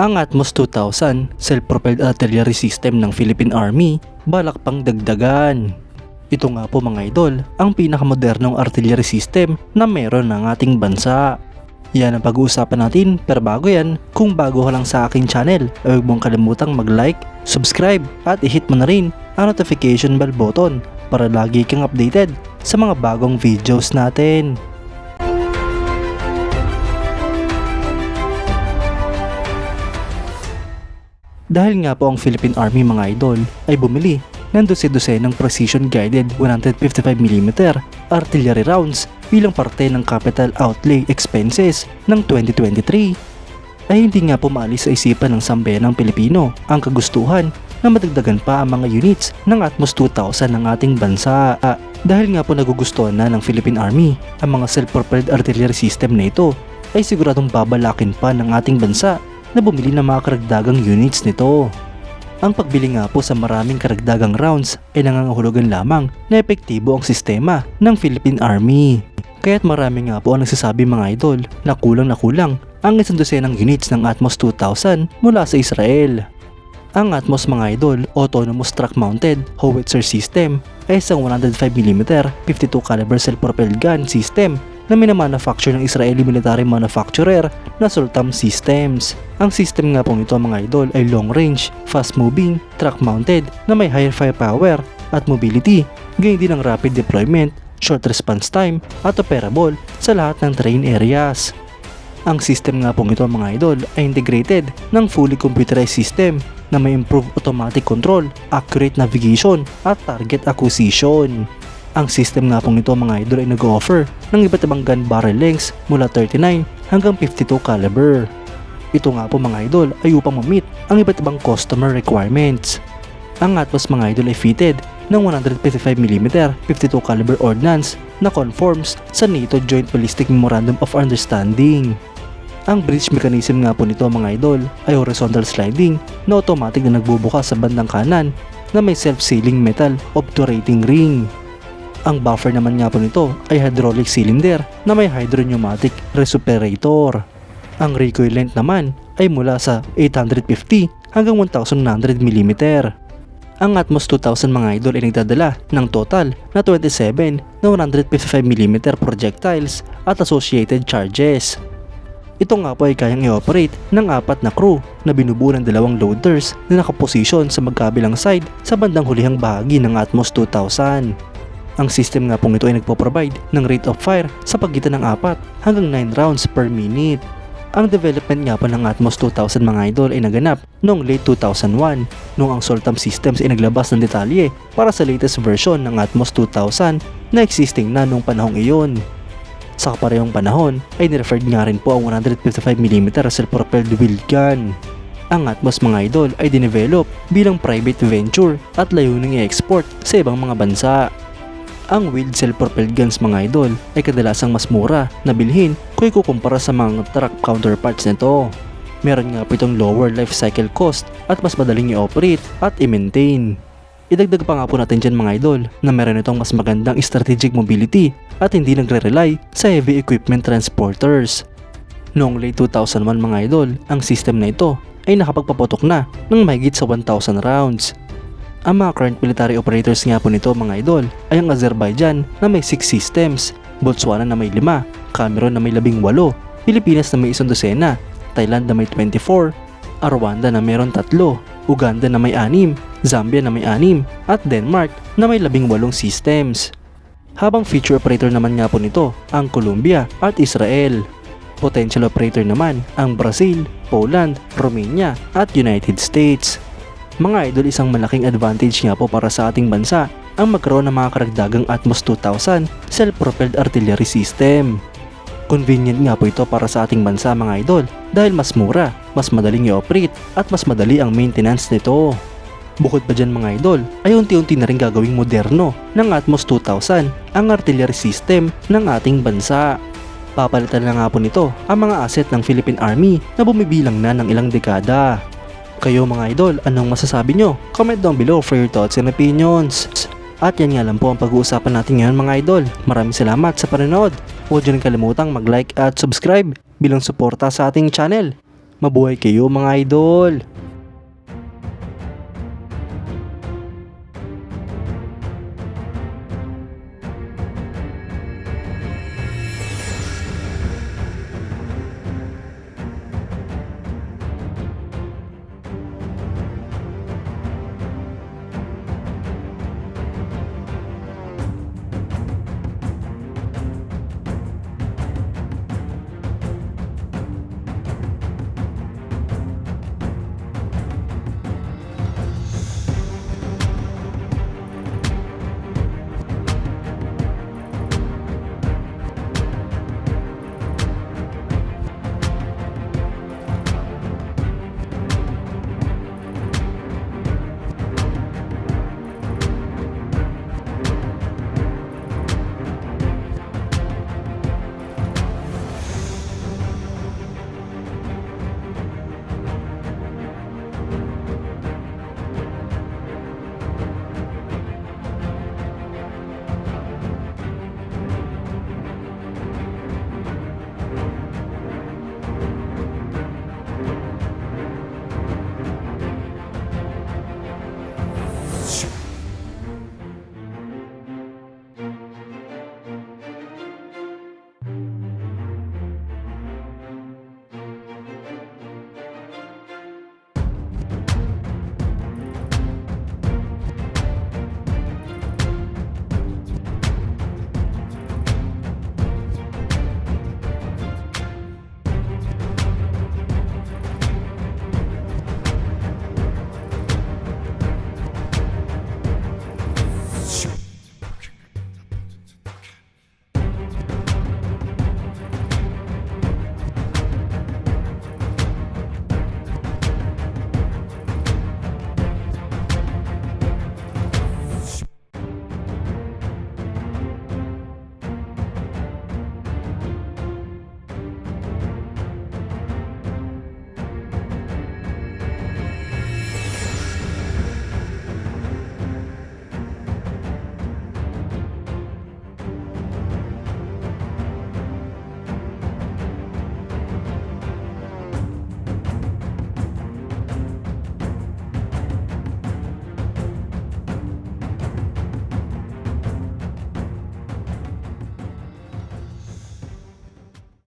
Ang Atmos 2000 self-propelled artillery system ng Philippine Army balak pang dagdagan. Ito nga po mga idol, ang pinakamodernong artillery system na meron ng ating bansa. Yan ang pag-uusapan natin, pero bago yan, kung bago ka lang sa aking channel, ay huwag mong kalimutang mag-like, subscribe at i-hit mo na rin ang notification bell button para lagi kang updated sa mga bagong videos natin. Dahil nga po ang Philippine Army mga idol ay bumili ng dose-dosenang precision-guided 155mm artillery rounds bilang parte ng capital outlay expenses ng 2023, ay hindi nga po maalis sa isipan ng sambayanang Pilipino ang kagustuhan na madagdagan pa ang mga units ng Atmos 2000 ng ating bansa. Dahil nga po nagugustuhan na ng Philippine Army ang mga self-propelled artillery system na ito, ay siguradong babalakin pa ng ating bansa na bumili ng mga karagdagang units nito. Ang pagbili nga po sa maraming karagdagang rounds ay nangangahulugan lamang na epektibo ang sistema ng Philippine Army. Kaya't marami nga po ang nagsasabi mga idol na kulang ang 100 units ng Atmos 2000 mula sa Israel. Ang Atmos mga idol, autonomous truck-mounted howitzer system, ay isang 105mm 52 caliber self-propelled gun system na minamanufacture ng Israeli military manufacturer na Sultam Systems. Ang system nga pong ito mga idol ay long range, fast moving, truck mounted na may higher firepower at mobility, gayon din ang rapid deployment, short response time at operable sa lahat ng terrain areas. Ang system nga pong ito mga idol ay integrated ng fully computerized system na may improved automatic control, accurate navigation at target acquisition. Ang system nga pong ito mga idol ay nag-offer ng iba't ibang gun barrel lengths mula 39 hanggang 52 caliber. Ito nga po mga idol ay upang ma-meet ang iba't ibang customer requirements. Ang Atmos mga idol ay fitted ng 155mm 52 caliber ordnance na conforms sa NATO Joint Ballistic Memorandum of Understanding. Ang bridge mechanism nga po nito mga idol ay horizontal sliding na automatic na nagbubukas sa bandang kanan na may self-sealing metal obturating ring. Ang buffer naman nga po nito ay hydraulic cylinder na may hydropneumatic recuperator. Ang recoil length naman ay mula sa 850 hanggang 1900mm. Ang Atmos 2000 mga idol ay nagdadala ng total na 27 na 155mm projectiles at associated charges. Ito nga po ay kayang i-operate ng 4 na crew na binubuo ng 2 loaders na nakaposisyon sa magkabilang side sa bandang hulihang bahagi ng Atmos 2000. Ang system nga pong ito ay nagpo-provide ng rate of fire sa pagitan ng 4 hanggang 9 rounds per minute. Ang development nga po ng Atmos 2000 mga idol ay naganap noong late 2001 noong ang Sultam Systems ay naglabas ng detalye para sa latest version ng Atmos 2000 na existing na noong panahong iyon. Sa kaparehong panahon ay nireferred nga rin po ang 155mm self-propelled wheeled gun. Ang Atmos mga idol ay dinevelop bilang private venture at layuning i-export sa ibang mga bansa. Ang wheeled self-propelled guns mga idol ay kadalasang mas mura na bilhin kung ikukumpara sa mga truck counterparts nito. Meron nga po itong lower life cycle cost at mas madaling i-operate at i-maintain. Idagdag pa nga po natin dyan mga idol na meron itong mas magandang strategic mobility at hindi nagre-rely sa heavy equipment transporters. Noong late 2001 mga idol, ang system na ito ay nakapagpaputok na ng mahigit sa 1,000 rounds. Ang mga current military operators nga po nito mga idol ay ang Azerbaijan na may 6 systems, Botswana na may 5, Cameroon na may 18, Pilipinas na may 12, Thailand na may 24, Rwanda na mayroon 3, Uganda na may 6, Zambia na may 6, at Denmark na may 18 systems. Habang feature operator naman nga po nito ang Colombia at Israel. Potential operator naman ang Brazil, Poland, Romania at United States. Mga idol, isang malaking advantage nga po para sa ating bansa ang magkaroon ng mga karagdagang Atmos 2000 self-propelled artillery system. Convenient nga po ito para sa ating bansa mga idol dahil mas mura, mas madaling i-operate at mas madali ang maintenance nito. Bukod pa dyan mga idol ay unti-unti na rin gagawing moderno ng Atmos 2000 ang artillery system ng ating bansa. Papalitan na nga po nito ang mga asset ng Philippine Army na bumibilang na ng ilang dekada. Kayo mga idol, anong masasabi nyo? Comment down below for your thoughts and opinions. At yan nga lang po ang pag-uusapan natin ngayon mga idol. Maraming salamat sa panonood. Huwag nyo rin kalimutang mag-like at subscribe bilang suporta sa ating channel. Mabuhay kayo mga idol!